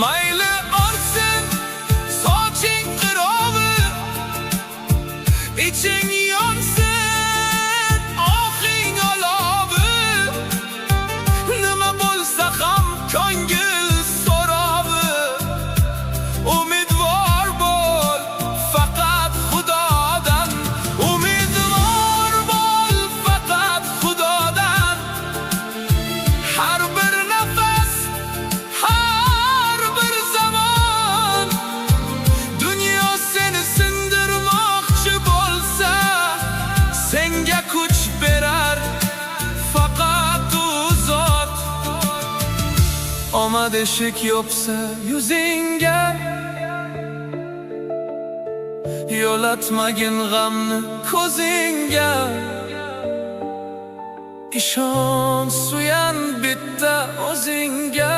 mayli orsin soching qirovi, iching yonsin ohing olovi, nima bo'lsa ham ko'ngil so'rovi. Umidvor bo'l faqat Xudodan, umidvor bo'l faqat Xudodan. Har bir nafas, har bir zamon, dunyo seni sindirmoqchi bo'lsa, senga kuch berar faqat u zot. Omad eshik yopsa yuzingga, yo'latmagin g'amni ko'zingga. Ishon, suyan bitta o'zingga.